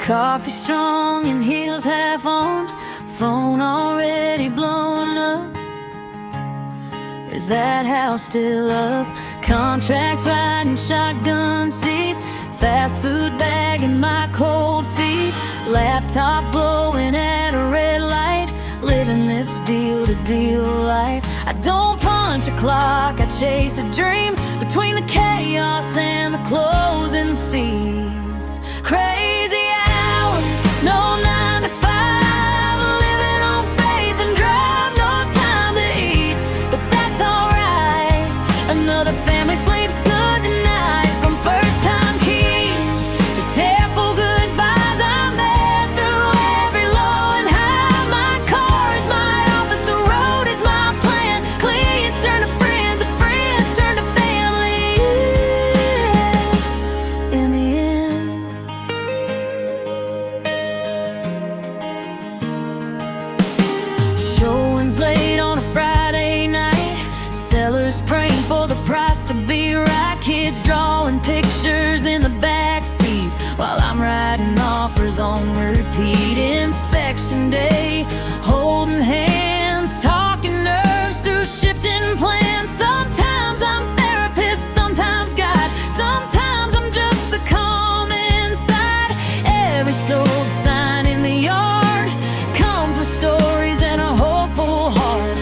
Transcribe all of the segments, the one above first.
Coffee strong and heels half on, phone already blowing up. Is that house still up? Contracts riding shotgun seat, fast food bag in my cold feet, laptop blowing at a red light, living this deal-to-deal life. I don't punch a clock, I chase a dream between the chaos and the closing fees. Crazy hours, no 9 to 5, living on faith and drive, no time to eat, but that's alright. Another family sleeps good tonight. From first time keys to tearful goodbyes, I'm there through every low and high. My car is my office, the road is my plan. Clients turn to friends, and friends turn to family. In the end, showings late on a Friday night, sellers praying for the price to be right, kids drawing pictures in the back seat while I'm writing offers on repeat. Inspection day, holding hands, talking nerves through shifting plans. Sometimes I'm therapist, sometimes God, sometimes I'm just the calm inside. Every sold sign in the yard comes with stories and a hopeful heart.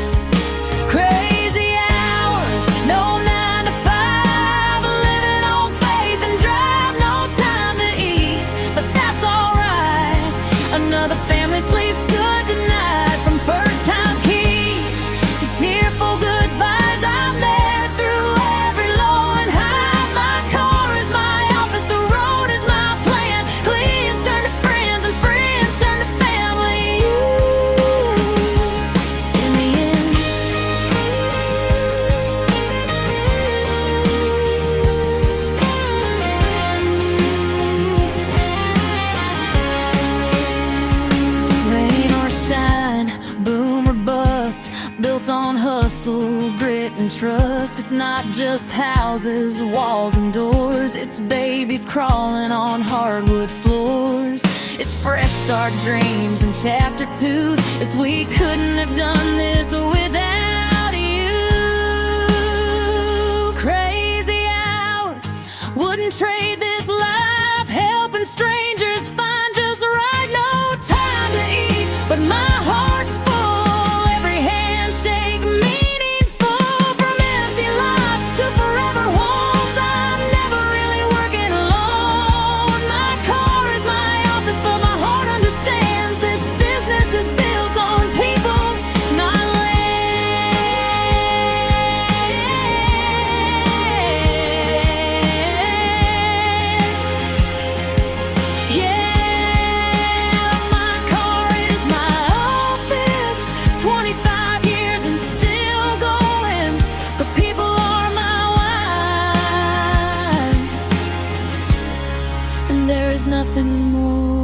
Crazy hours, no 9 to 5, living on faith and drive, no time to eat, but that's alright. Another family sleeps good tonight. From first time keys to tearful goodbyes, I'm there through every low and high. My car is my office, the road is my plan. Clients turn to friends, and friends turn to family. In the end, rain or shine, boom or bust, built on hustle, grit and trust. It's not just houses, walls and doors, it's babies crawling on hardwood floors. It's fresh start dreams and chapter 2s. It's we couldn't have done this without you. Crazy hours, wouldn't trade this life, helping strangers find just right. No time to eat, but my heart's full. Every handshake meaningful. From empty lots to forever homes, I'm never really working alone. My car is my office, but my heart understands this business is built on people, not land. Yeah, my car is my office, 25 years and still going, but people are my wine, and there is nothing more.